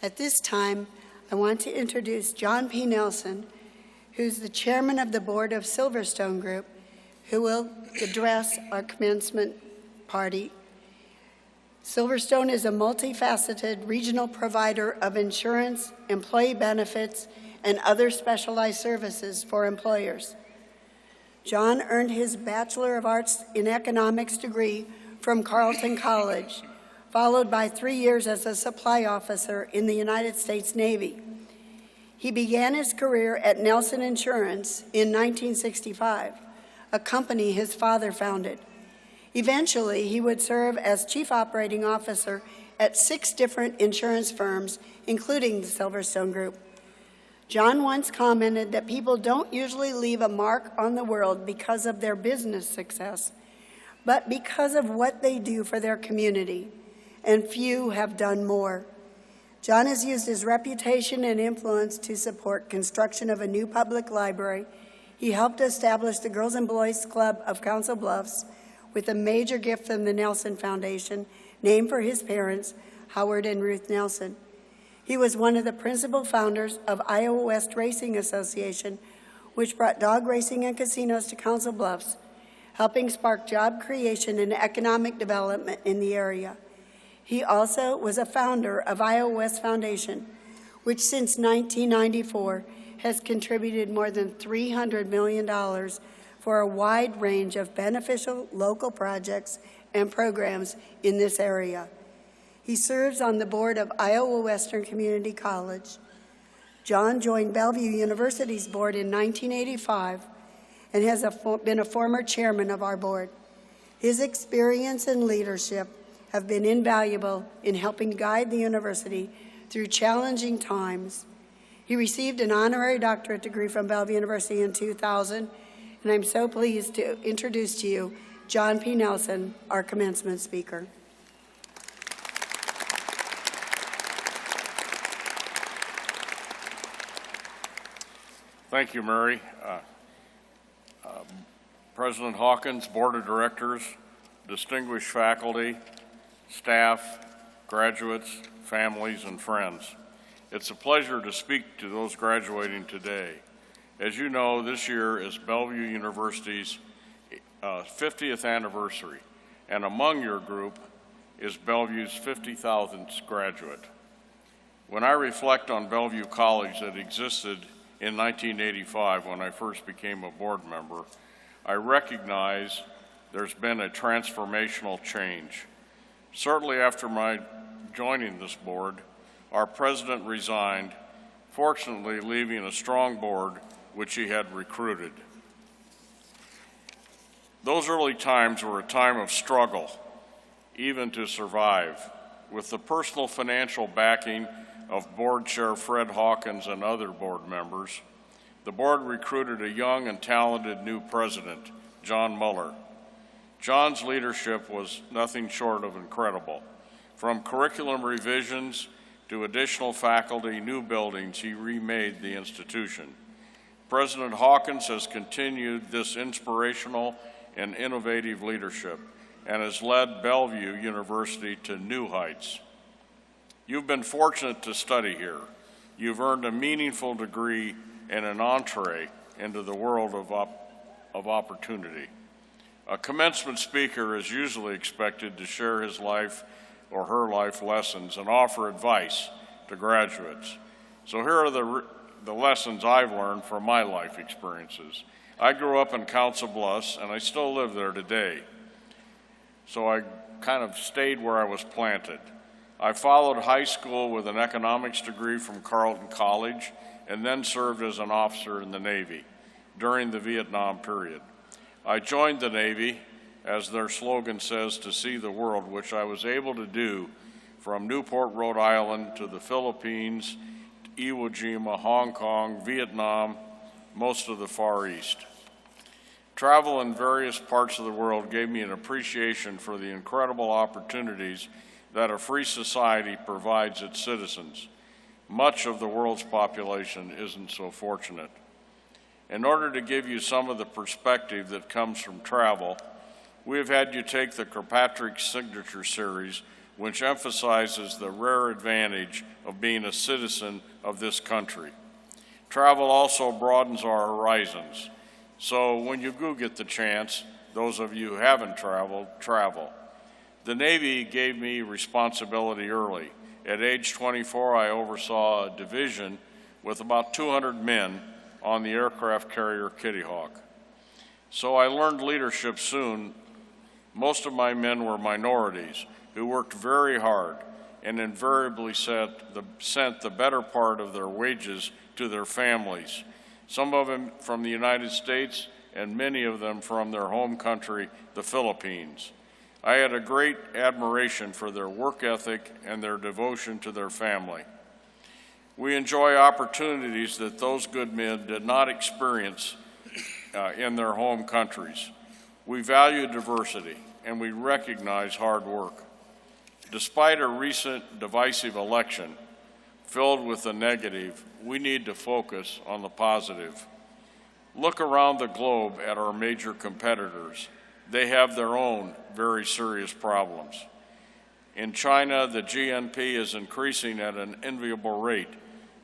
At this time, I want to introduce John P. Nelson, who's the chairman of the board of Silverstone Group, who will address our commencement party. Silverstone is a multifaceted regional provider of insurance, employee benefits, and other specialized services for employers. John earned his Bachelor of Arts in Economics degree from Carleton College, followed by 3 years as a supply officer in the United States Navy. He began his career at Nelson Insurance in 1965, a company his father founded. Eventually, he would serve as chief operating officer at 6 different insurance firms, including the Silverstone Group. John once commented that people don't usually leave a mark on the world because of their business success, but because of what they do for their community, and few have done more. John has used his reputation and influence to support construction of a new public library. He helped establish the Girls and Boys Club of Council Bluffs with a major gift from the Nelson Foundation, named for his parents, Howard and Ruth Nelson. He was one of the principal founders of Iowa West Racing Association, which brought dog racing and casinos to Council Bluffs, helping spark job creation and economic development in the area. He also was a founder of Iowa West Foundation, which since 1994 has contributed more than $300 million for a wide range of beneficial local projects and programs in this area. He serves on the board of Iowa Western Community College. John joined Bellevue University's board in 1985 and has been a former chairman of our board. His experience and leadership have been invaluable in helping guide the university through challenging times. He received an honorary doctorate degree from Bellevue University in 2000, and I'm so pleased to introduce to you John P. Nelson, our commencement speaker. Thank you, Mary. President Hawkins, Board of Directors, distinguished faculty, staff, graduates, families, and friends. It's a pleasure to speak to those graduating today. As you know, this year is Bellevue University's 50th anniversary, and among your group is Bellevue's 50,000th graduate. When I reflect on Bellevue College that existed in 1985 when I first became a board member, I recognize there's been a transformational change. Certainly after my joining this board, our president resigned, fortunately leaving a strong board which he had recruited. Those early times were a time of struggle, even to survive. With the personal financial backing of Board Chair Fred Hawkins and other board members, the board recruited a young and talented new president, John Muller. John's leadership was nothing short of incredible. From curriculum revisions to additional faculty, new buildings, he remade the institution. President Hawkins has continued this inspirational and innovative leadership and has led Bellevue University to new heights. You've been fortunate to study here. You've earned a meaningful degree and an entree into the world of opportunity. A commencement speaker is usually expected to share his life or her life lessons and offer advice to graduates. So here are the lessons I've learned from my life experiences. I grew up in Council Bluffs, and I still live there today. So I kind of stayed where I was planted. I followed high school with an economics degree from Carleton College and then served as an officer in the Navy during the Vietnam period. I joined the Navy, as their slogan says, to see the world, which I was able to do from Newport, Rhode Island to the Philippines, Iwo Jima, Hong Kong, Vietnam, most of the Far East. Travel in various parts of the world gave me an appreciation for the incredible opportunities that a free society provides its citizens. Much of the world's population isn't so fortunate. In order to give you some of the perspective that comes from travel, we have had you take the Kirkpatrick Signature Series which emphasizes the rare advantage of being a citizen of this country. Travel also broadens our horizons. So when you do get the chance, those of you who haven't traveled, travel. The Navy gave me responsibility early. At age 24, I oversaw a division with about 200 men on the aircraft carrier Kitty Hawk. So I learned leadership soon. Most of my men were minorities who worked very hard and invariably sent the better part of their wages to their families, some of them from the United States and many of them from their home country, the Philippines. I had a great admiration for their work ethic and their devotion to their family. We enjoy opportunities that those good men did not experience in their home countries. We value diversity and we recognize hard work. Despite a recent divisive election filled with the negative, we need to focus on the positive. Look around the globe at our major competitors. They have their own very serious problems. In China, the GNP is increasing at an enviable rate,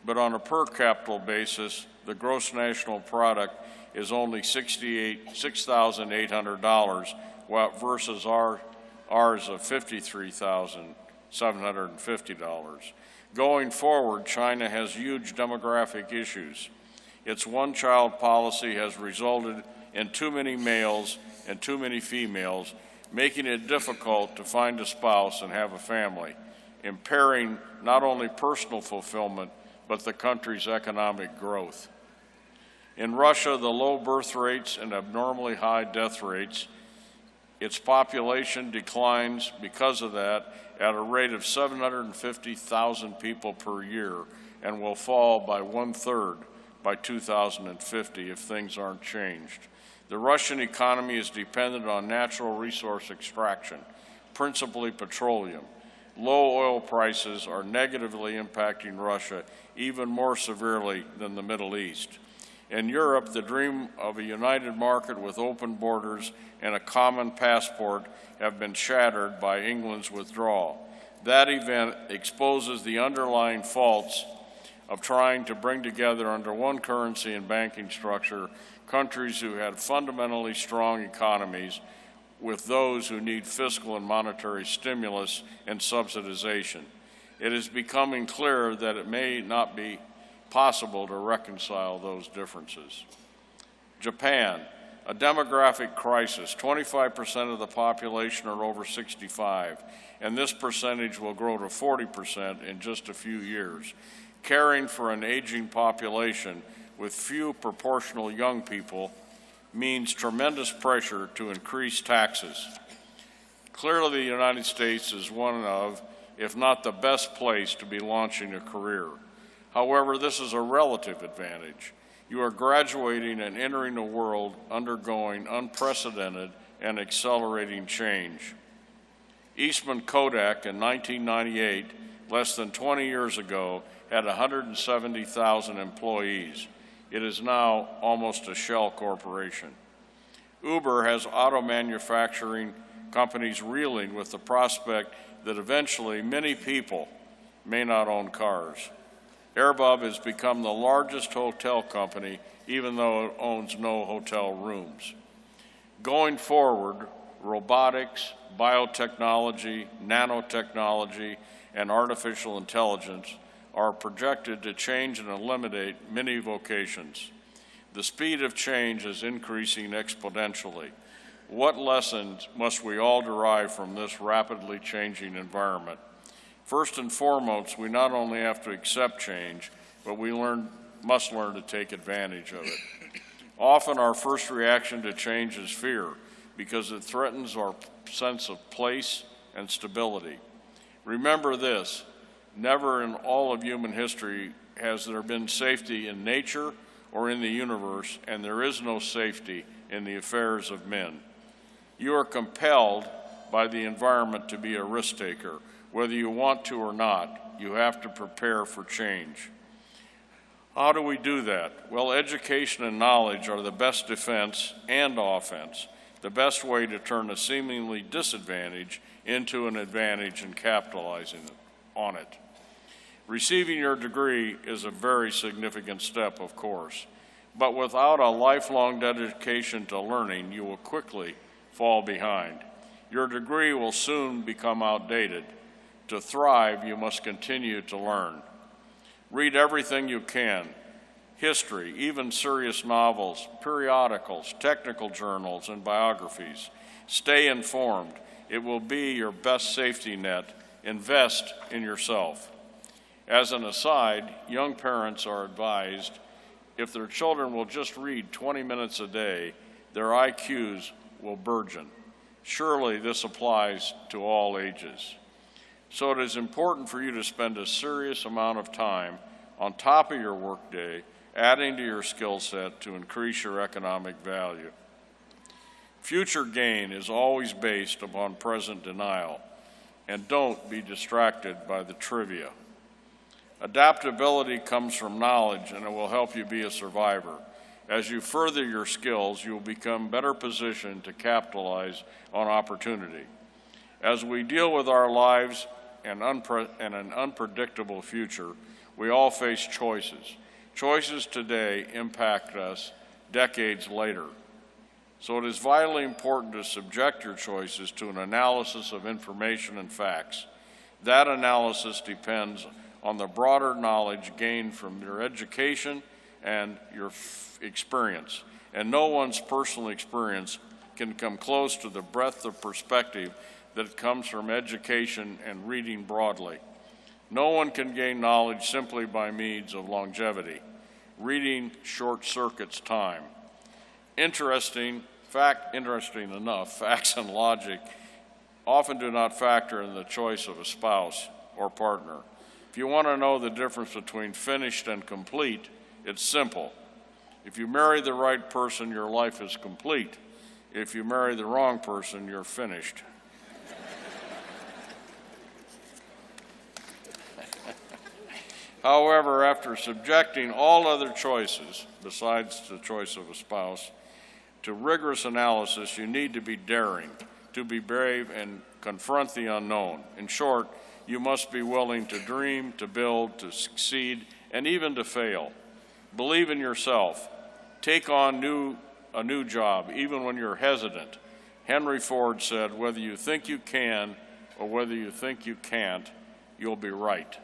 but on a per capita basis, the gross national product is only $6,800 versus ours of $53,750. Going forward, China has huge demographic issues. Its one-child policy has resulted in too many males and too many females, making it difficult to find a spouse and have a family, impairing not only personal fulfillment, but the country's economic growth. In Russia, the low birth rates and abnormally high death rates, its population declines because of that at a rate of 750,000 people per year and will fall by 1/3 by 2050 if things aren't changed. The Russian economy is dependent on natural resource extraction, principally petroleum. Low oil prices are negatively impacting Russia even more severely than the Middle East. In Europe, the dream of a united market with open borders and a common passport have been shattered by England's withdrawal. That event exposes the underlying faults of trying to bring together under one currency and banking structure countries who had fundamentally strong economies with those who need fiscal and monetary stimulus and subsidization. It is becoming clear that it may not be possible to reconcile those differences. Japan, a demographic crisis. 25% of the population are over 65, and this percentage will grow to 40% in just a few years. Caring for an aging population with few proportional young people means tremendous pressure to increase taxes. Clearly, the United States is one of, if not the best place to be launching a career. However, this is a relative advantage. You are graduating and entering a world undergoing unprecedented and accelerating change. Eastman Kodak in 1998, less than 20 years ago, had 170,000 employees. It is now almost a shell corporation. Uber has auto manufacturing companies reeling with the prospect that eventually many people may not own cars. Airbnb has become the largest hotel company, even though it owns no hotel rooms. Going forward, robotics, biotechnology, nanotechnology, and artificial intelligence are projected to change and eliminate many vocations. The speed of change is increasing exponentially. What lessons must we all derive from this rapidly changing environment? First and foremost, we not only have to accept change, but we must learn to take advantage of it. Often our first reaction to change is fear because it threatens our sense of place and stability. Remember this, never in all of human history has there been safety in nature or in the universe, and there is no safety in the affairs of men. You are compelled by the environment to be a risk taker. Whether you want to or not, you have to prepare for change. How do we do that? Well, education and knowledge are the best defense and offense. the best way to turn a seemingly disadvantage into an advantage and capitalizing on it. Receiving your degree is a very significant step, of course, but without a lifelong dedication to learning, you will quickly fall behind. Your degree will soon become outdated. To thrive, you must continue to learn. Read everything you can: history, even serious novels, periodicals, technical journals, and biographies. Stay informed. It will be your best safety net. Invest in yourself. As an aside, young parents are advised if their children will just read 20 minutes a day, their IQs will burgeon. Surely this applies to all ages. So it is important for you to spend a serious amount of time on top of your workday, adding to your skill set to increase your economic value. Future gain is always based upon present denial, and don't be distracted by the trivia. Adaptability comes from knowledge, and it will help you be a survivor. As you further your skills, you will become better positioned to capitalize on opportunity. As we deal with our lives and an unpredictable future, we all face choices. Choices today impact us decades later. So it is vitally important to subject your choices to an analysis of information and facts. That analysis depends on the broader knowledge gained from your education and your experience. And no one's personal experience can come close to the breadth of perspective that comes from education and reading broadly. No one can gain knowledge simply by means of longevity. Reading short circuits time. Interesting enough, facts and logic often do not factor in the choice of a spouse or partner. If you want to know the difference between finished and complete, it's simple. If you marry the right person, your life is complete. If you marry the wrong person, you're finished. However, after subjecting all other choices, besides the choice of a spouse, to rigorous analysis, you need to be daring, to be brave, and confront the unknown. In short, you must be willing to dream, to build, to succeed, and even to fail. Believe in yourself. Take on a new job, even when you're hesitant. Henry Ford said, "Whether you think you can or whether you think you can't, you'll be right."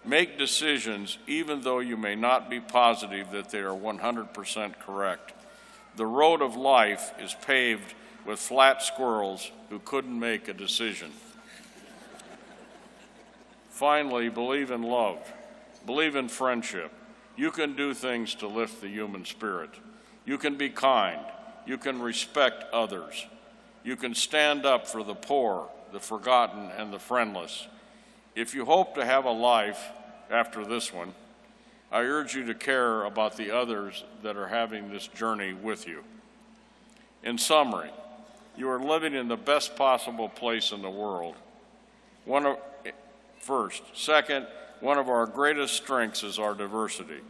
Make decisions even though you may not be positive that they are 100% correct. The road of life is paved with flat squirrels who couldn't make a decision. Finally, believe in love. Believe in friendship. You can do things to lift the human spirit. You can be kind. You can respect others. You can stand up for the poor, the forgotten, and the friendless. If you hope to have a life after this one, I urge you to care about the others that are having this journey with you. In summary, you are living in the best possible place in the world. Second, one of our greatest strengths is our diversity.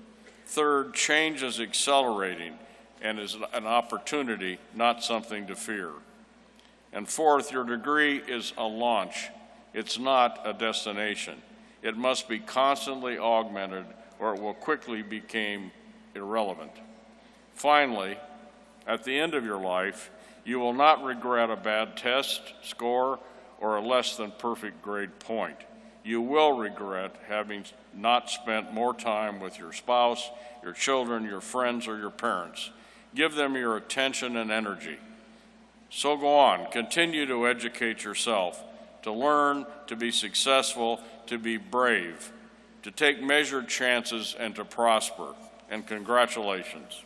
Third, change is accelerating and is an opportunity, not something to fear. And fourth, your degree is a launch. It's not a destination. It must be constantly augmented or it will quickly become irrelevant. Finally, at the end of your life, you will not regret a bad test score or a less than perfect grade point. You will regret having not spent more time with your spouse, your children, your friends, or your parents. Give them your attention and energy. So go on, continue to educate yourself, to learn, to be successful, to be brave, to take measured chances, and to prosper. And congratulations.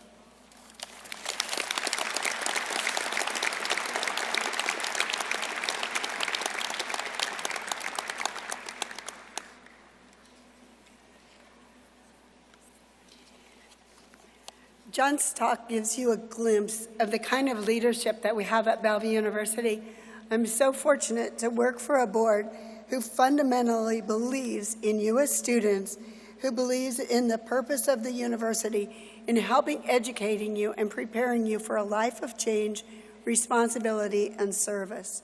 John's talk gives you a glimpse of the kind of leadership that we have at Bellevue University. I'm so fortunate to work for a board who fundamentally believes in you as students, who believes in the purpose of the university in helping educating you and preparing you for a life of change responsibility, and service.